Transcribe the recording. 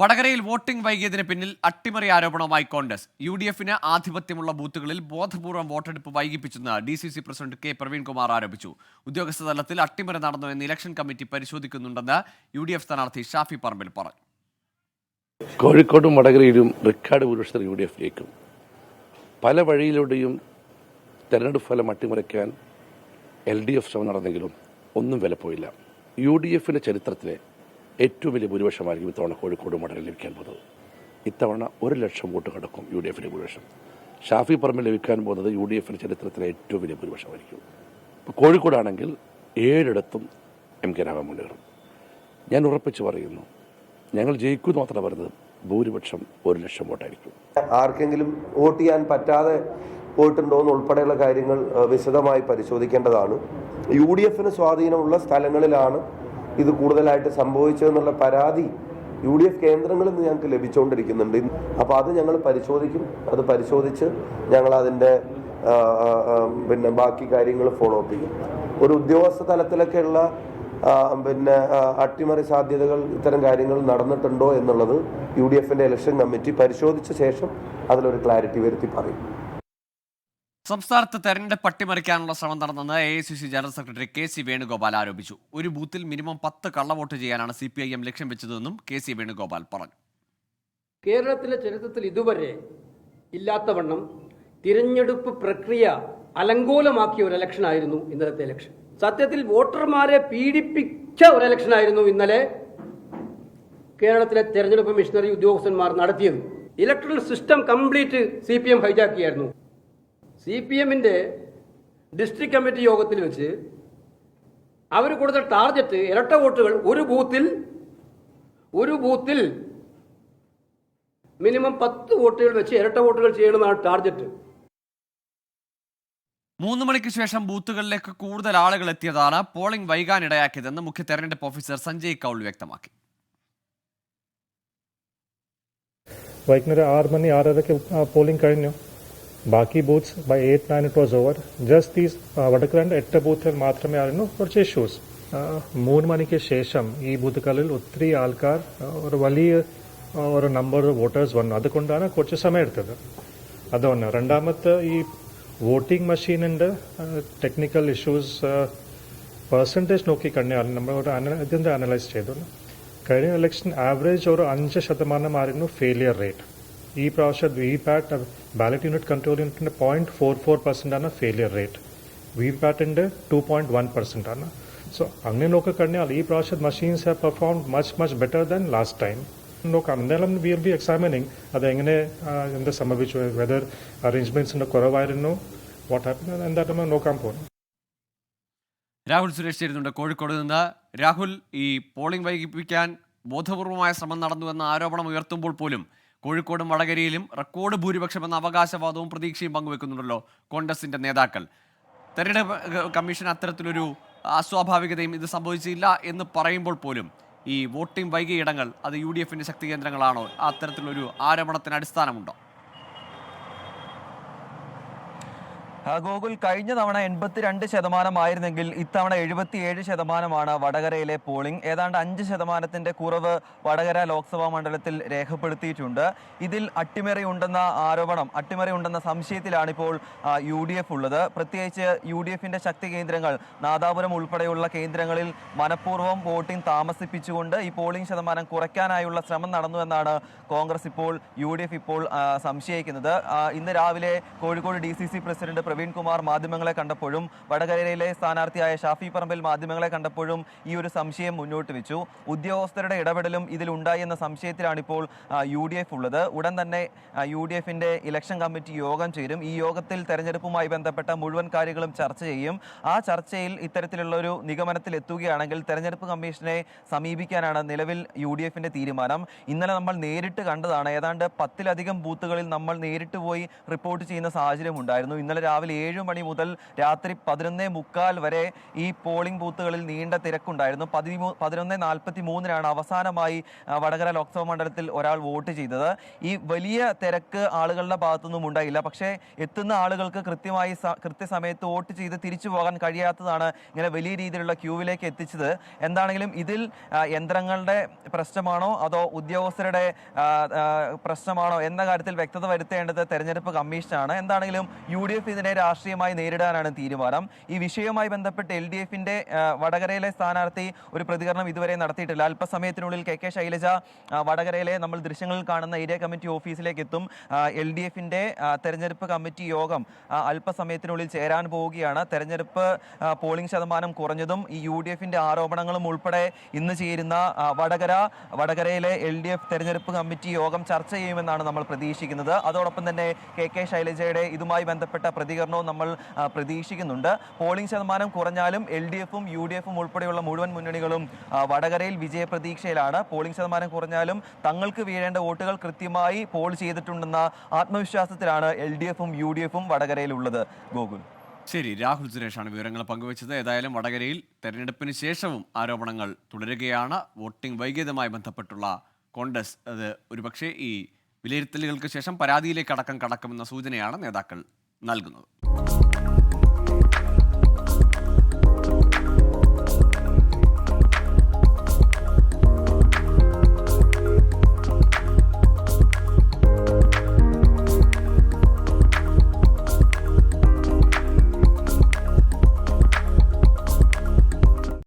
വടകരയിൽ വോട്ടിംഗ് വൈകിയതിന് പിന്നിൽ അട്ടിമറി ആരോപണവുമായി കോൺഗ്രസ്. UDFന് ആധിപത്യമുള്ള ബൂത്തുകളിൽ ബോധപൂർവം വോട്ടെടുപ്പ് വൈകിപ്പിച്ചെന്ന് DCC പ്രസിഡന്റ് കെ പ്രവീൺകുമാർ ആരോപിച്ചു. ഉദ്യോഗസ്ഥ തലത്തിൽ അട്ടിമറി നടന്നുവെന്ന് ഇലക്ഷൻ കമ്മിറ്റി പരിശോധിക്കുന്നുണ്ടെന്ന് UDF സ്ഥാനാർത്ഥി ഷാഫി പറമ്പിൽ പറഞ്ഞു. കോഴിക്കോടും വടകരയിലും റെക്കോർഡ് ഭൂരിപക്ഷത്തിൽ UDF ജയിക്കും. പല വഴിയിലൂടെയും തെരഞ്ഞെടുപ്പ് ഫലം അട്ടിമറിക്കാൻ LDF ശ്രമം നടന്നെങ്കിലും ഒന്നും വിലപ്പോയില്ല. UDFന്റെ ചരിത്രത്തിലെ ഏറ്റവും വലിയ ഭൂരിപക്ഷമായിരിക്കും ഇത്തവണ കോഴിക്കോട് വടകരയിൽ ലഭിക്കാൻ പോകുന്നത്. ഇത്തവണ 1,00,000 വോട്ട് കടക്കും UDFന്റെ ഭൂരിപക്ഷം. ഷാഫി പറമ്പിൽ ലഭിക്കാൻ പോകുന്നത് UDFന്റെ ചരിത്രത്തിലെ ഏറ്റവും വലിയ ഭൂരിപക്ഷമായിരിക്കും. ഇപ്പോൾ കോഴിക്കോടാണെങ്കിൽ 7 MK രാഘവൻ മുന്നേറും. ഞാൻ ഉറപ്പിച്ച് പറയുന്നു, ഞങ്ങൾ ജയിക്കുമെന്ന് മാത്രമല്ല പറയുന്നത്, ഭൂരിപക്ഷം 1,00,000 വോട്ടായിരിക്കും. ആർക്കെങ്കിലും വോട്ട് ചെയ്യാൻ പറ്റാതെ പോയിട്ടുണ്ടോ എന്ന് ഉൾപ്പെടെയുള്ള കാര്യങ്ങൾ വിശദമായി പരിശോധിക്കേണ്ടതാണ്. UDFന് സ്വാധീനമുള്ള സ്ഥലങ്ങളിലാണ് ഇത് കൂടുതലായിട്ട് സംഭവിച്ചതെന്നുള്ള പരാതി UDF കേന്ദ്രങ്ങളിൽ നിന്ന് ഞങ്ങൾക്ക് ലഭിച്ചുകൊണ്ടിരിക്കുന്നുണ്ട്. അപ്പോൾ അത് ഞങ്ങൾ പരിശോധിക്കും. അത് പരിശോധിച്ച് ഞങ്ങൾ അതിൻ്റെ ബാക്കി കാര്യങ്ങൾ ഫോളോ അപ്പ് ചെയ്യും. ഒരു ഉദ്യോഗസ്ഥ തലത്തിലൊക്കെയുള്ള അട്ടിമറി സാധ്യതകൾ, ഇത്തരം കാര്യങ്ങൾ നടന്നിട്ടുണ്ടോ എന്നുള്ളത് UDFന്റെ ഇലക്ഷൻ കമ്മിറ്റി പരിശോധിച്ച ശേഷം അതിലൊരു ക്ലാരിറ്റി വരുത്തി പറയും. സംസ്ഥാനത്ത് തെരഞ്ഞെടുപ്പ് അട്ടിമറിക്കാനുള്ള ശ്രമം നടന്നെന്ന് AICC general secretary KC Venugopal ആരോപിച്ചു. ഒരു ബൂത്തിൽ മിനിമം 10 കള്ളവോട്ട് ചെയ്യാനാണ് CPIM ലക്ഷ്യം വെച്ചതെന്നും KC വേണുഗോപാൽ പറഞ്ഞു. കേരളത്തിലെ ചരിത്രത്തിൽ ഇതുവരെ ഇല്ലാത്തവണ്ണം തിരഞ്ഞെടുപ്പ് പ്രക്രിയ അലങ്കോലമാക്കിയ ഒരു ഇലക്ഷനായിരുന്നു ഇന്നലത്തെ ഇലക്ഷൻ. സത്യത്തിൽ വോട്ടർമാരെ പീഡിപ്പിച്ച ഒരു ഇലക്ഷനായിരുന്നു ഇന്നലെ കേരളത്തിലെ തെരഞ്ഞെടുപ്പ് മിഷണറി ഉദ്യോഗസ്ഥന്മാർ നടത്തിയത്. ഇലക്ട്രൽ സിസ്റ്റം കംപ്ലീറ്റ് CPM ഹൈജാക്കിയായിരുന്നു. CPMന്റെ ഡിസ്ട്രിക്ട് കമ്മിറ്റി യോഗത്തിൽ വെച്ച് അവർ കൊടുത്ത ടാർഗറ്റ് ഇരട്ട വോട്ടുകൾ ഒരു ബൂത്തിൽ മിനിമം 10 വോട്ടുകൾ വെച്ച് ഇരട്ട വോട്ടുകൾ ചെയ്യണമെന്നാണ് ടാർഗറ്റ്. 3 മണിക്ക് ശേഷം ബൂത്തുകളിലേക്ക് കൂടുതൽ ആളുകൾ എത്തിയതാണ് പോളിംഗ് വൈകാനിടയാക്കിയതെന്ന് മുഖ്യ തെരഞ്ഞെടുപ്പ് ഓഫീസർ സഞ്ജയ് കൗൾ വ്യക്തമാക്കി. വൈകുന്നേരം 6 മണി 6:30 പോളിംഗ് കഴിഞ്ഞു. ബാക്കി booths by 8-9 it was over. Just these വടക്കരൻ്റെ 8 ബൂത്തുകൾ മാത്രമേ ആയിരുന്നു കുറച്ച് ഇഷ്യൂസ്. 3 മണിക്ക് ശേഷം ഈ ബൂത്തുകളിൽ ഒത്തിരി ആൾക്കാർ, ഒരു വലിയ ഒരു നമ്പർ വോട്ടേഴ്സ് വന്നു. അതുകൊണ്ടാണ് കുറച്ച് സമയം എടുത്തത്. അതൊന്ന്. രണ്ടാമത്തെ, ഈ വോട്ടിംഗ് മെഷീനിൻ്റെ ടെക്നിക്കൽ ഇഷ്യൂസ് പെർസെൻറ്റേജ് നോക്കിക്കഴിഞ്ഞാൽ നമ്മൾ ഇതിൻ്റെ അനലൈസ് ചെയ്തു. കഴിഞ്ഞ ഇലക്ഷൻ ആവറേജ് ഒരു 5% ആയിരുന്നു ഫെയിലിയർ റേറ്റ്. ഈ പ്രാവശ്യം VVPAT ബാലറ്റ് യൂണിറ്റ് കൺട്രോൾ യൂണിറ്റിൻ്റെ 0.44% ആണ് ഫെയിലിയർ റേറ്റ്. VVPATൻ്റെ 2.1% ആണ്. സോ അങ്ങനെ നോക്കിക്കഴിഞ്ഞാൽ ഈ പ്രാവശ്യം machines have performed much better than last time. നോക്കാം. എന്തായാലും വി വിൽ ബി എക്സാമിനിങ് അതെങ്ങനെ എന്ത് സംഭവിച്ചു, വെദർ അറേഞ്ച്മെന്റ്സിന്റെ കുറവായിരുന്നു, വാട്ട് ഹാപ്പൻ, എന്തായാലും നോക്കാൻ പോകുന്നു. രാഹുൽ സുരേഷ് ചേരുന്നുണ്ട് കോഴിക്കോട് നിന്ന്. രാഹുൽ, ഈ പോളിംഗ് വൈകിപ്പിക്കാൻ ബോധപൂർവമായ ശ്രമം നടന്നുവെന്ന ആരോപണം ഉയർത്തുമ്പോൾ പോലും കോഴിക്കോടും വടകരയിലും റെക്കോർഡ് ഭൂരിപക്ഷം എന്ന അവകാശവാദവും പ്രതീക്ഷയും പങ്കുവെക്കുന്നുണ്ടല്ലോ കോൺഗ്രസിന്റെ നേതാക്കൾ. തെരഞ്ഞെടുപ്പ് കമ്മീഷൻ അത്തരത്തിലൊരു അസ്വാഭാവികതയും ഇത് സംഭവിച്ചില്ല എന്ന് പറയുമ്പോൾ പോലും ഈ വോട്ടിംഗ് വൈകിയ ഇടങ്ങൾ അത് UDFന്റെ ശക്തി കേന്ദ്രങ്ങളാണോ? അത്തരത്തിലൊരു ആരോപണത്തിന് അടിസ്ഥാനമുണ്ടോ? ഗോകുൽ, കഴിഞ്ഞ തവണ 82% ഇത്തവണ 77% വടകരയിലെ പോളിംഗ്. ഏതാണ്ട് 5% കുറവ് വടകര ലോക്സഭാ മണ്ഡലത്തിൽ രേഖപ്പെടുത്തിയിട്ടുണ്ട്. ഇതിൽ അട്ടിമറി ഉണ്ടെന്ന സംശയത്തിലാണിപ്പോൾ UDF ഉള്ളത്. പ്രത്യേകിച്ച് UDFന്റെ ശക്തി കേന്ദ്രങ്ങൾ നാദാപുരം ഉൾപ്പെടെയുള്ള കേന്ദ്രങ്ങളിൽ മനഃപൂർവ്വം വോട്ടിംഗ് താമസിപ്പിച്ചുകൊണ്ട് ഈ പോളിംഗ് ശതമാനം കുറയ്ക്കാനായുള്ള ശ്രമം നടന്നുവെന്നാണ് കോൺഗ്രസ് UDF ഇപ്പോൾ സംശയിക്കുന്നത്. ഇന്ന് രാവിലെ കോഴിക്കോട് DCC പ്രസിഡന്റ് പ്രവീൺകുമാർ മാധ്യമങ്ങളെ കണ്ടപ്പോഴും വടകരയിലെ സ്ഥാനാർത്ഥിയായ ഷാഫി പറമ്പിൽ മാധ്യമങ്ങളെ കണ്ടപ്പോഴും ഈ ഒരു സംശയം മുന്നോട്ട് വെച്ചു. ഉദ്യോഗസ്ഥരുടെ ഇടപെടലും ഇതിലുണ്ടായി എന്ന സംശയത്തിലാണിപ്പോൾ UDF ഉള്ളത്. ഉടൻ തന്നെ UDFന്റെ ഇലക്ഷൻ കമ്മിറ്റി യോഗം ചേരും. ഈ യോഗത്തിൽ തെരഞ്ഞെടുപ്പുമായി ബന്ധപ്പെട്ട മുഴുവൻ കാര്യങ്ങളും ചർച്ച ചെയ്യും. ആ ചർച്ചയിൽ ഇത്തരത്തിലുള്ള ഒരു നിഗമനത്തിൽ എത്തുകയാണെങ്കിൽ തെരഞ്ഞെടുപ്പ് കമ്മീഷനെ സമീപിക്കാനാണ് നിലവിൽ UDFന്റെ തീരുമാനം. ഇന്നലെ നമ്മൾ നേരിട്ട് കണ്ടതാണ്. ഏതാണ്ട് 10-ലധികം ബൂത്തുകളിൽ നമ്മൾ നേരിട്ട് പോയി റിപ്പോർട്ട് ചെയ്യുന്ന സാഹചര്യം ഉണ്ടായിരുന്നു. ഇന്നലെ രാവിലെ രാവിലെ 7 മണി മുതൽ രാത്രി 11:45 വരെ ഈ പോളിംഗ് ബൂത്തുകളിൽ നീണ്ട തിരക്കുണ്ടായിരുന്നു. 11:43 അവസാനമായി വടകര ലോക്സഭാ മണ്ഡലത്തിൽ ഒരാൾ വോട്ട് ചെയ്തത്. ഈ വലിയ തിരക്ക് ആളുകളുടെ ഭാഗത്തുനിന്നും ഉണ്ടായില്ല. പക്ഷേ എത്തുന്ന ആളുകൾക്ക് കൃത്യസമയത്ത് വോട്ട് ചെയ്ത് തിരിച്ചു പോകാൻ കഴിയാത്തതാണ് ഇങ്ങനെ വലിയ രീതിയിലുള്ള ക്യൂവിലേക്ക് എത്തിച്ചത്. എന്താണെങ്കിലും ഇതിൽ യന്ത്രങ്ങളുടെ പ്രശ്നമാണോ അതോ ഉദ്യോഗസ്ഥരുടെ പ്രശ്നമാണോ എന്ന കാര്യത്തിൽ വ്യക്തത വരുത്തേണ്ടത് തെരഞ്ഞെടുപ്പ് കമ്മീഷനാണ്. എന്താണെങ്കിലും UDF ഇതിനെ രാഷ്ട്രീയമായി നേരിടാനാണ് തീരുമാനം. ഈ വിഷയവുമായി ബന്ധപ്പെട്ട് LDFന്റെ വടകരയിലെ സ്ഥാനാർത്ഥി ഒരു പ്രതികരണം ഇതുവരെ നടത്തിയിട്ടില്ല. അല്പസമയത്തിനുള്ളിൽ KK ശൈലജ വടകരയിലെ നമ്മൾ ദൃശ്യങ്ങളിൽ കാണുന്ന ഏരിയ കമ്മിറ്റി ഓഫീസിലേക്ക് എത്തും. LDFന്റെ തെരഞ്ഞെടുപ്പ് കമ്മിറ്റി യോഗം അല്പസമയത്തിനുള്ളിൽ ചേരാൻ പോവുകയാണ്. തെരഞ്ഞെടുപ്പ് പോളിംഗ് ശതമാനം കുറഞ്ഞതും ഈ UDFന്റെ ആരോപണങ്ങളും ഉൾപ്പെടെ ഇന്ന് ചേരുന്ന വടകരയിലെ LDF തെരഞ്ഞെടുപ്പ് കമ്മിറ്റി യോഗം ചർച്ച ചെയ്യുമെന്നാണ് നമ്മൾ പ്രതീക്ഷിക്കുന്നത്. അതോടൊപ്പം തന്നെ KK ശൈലജയുടെ ഇതുമായി ബന്ധപ്പെട്ട പ്രതികരണവും നമ്മൾ പ്രതീക്ഷിക്കുന്നുണ്ട്. പോളിംഗ് ശതമാനം കുറഞ്ഞാലും LDFും UDFും ഉൾപ്പെടെയുള്ള മുഴുവൻ മുന്നണികളും വടകരയിൽ വിജയപ്രതീക്ഷയിലാണ്. പോളിംഗ് ശതമാനം കുറഞ്ഞാലും തങ്ങൾക്ക് വീഴേണ്ട വോട്ടുകൾ കൃത്യമായി പോൾ ചെയ്തിട്ടുണ്ടെന്ന ആത്മവിശ്വാസത്തിലാണ് LDFും UDFും വടകരയിലുള്ളത്. ഗോകുൽ. ശരി, രാഹുൽ സുരേഷാണ് വിവരങ്ങൾ പങ്കുവച്ചത്. ഏതായാലും വടകരയിൽ തെരഞ്ഞെടുപ്പിന് ശേഷവും ആരോപണങ്ങൾ തുടരുകയാണ്. വോട്ടിംഗ് വൈകിയതുമായി ബന്ധപ്പെട്ടുള്ള കോൺഗ്രസ് അത് ഒരുപക്ഷെ ഈ വിലയിരുത്തലുകൾക്ക് ശേഷം പരാതിയിലേക്ക് അടക്കം കടക്കുമെന്ന സൂചനയാണ് നേതാക്കൾ നൽകുന്നത്.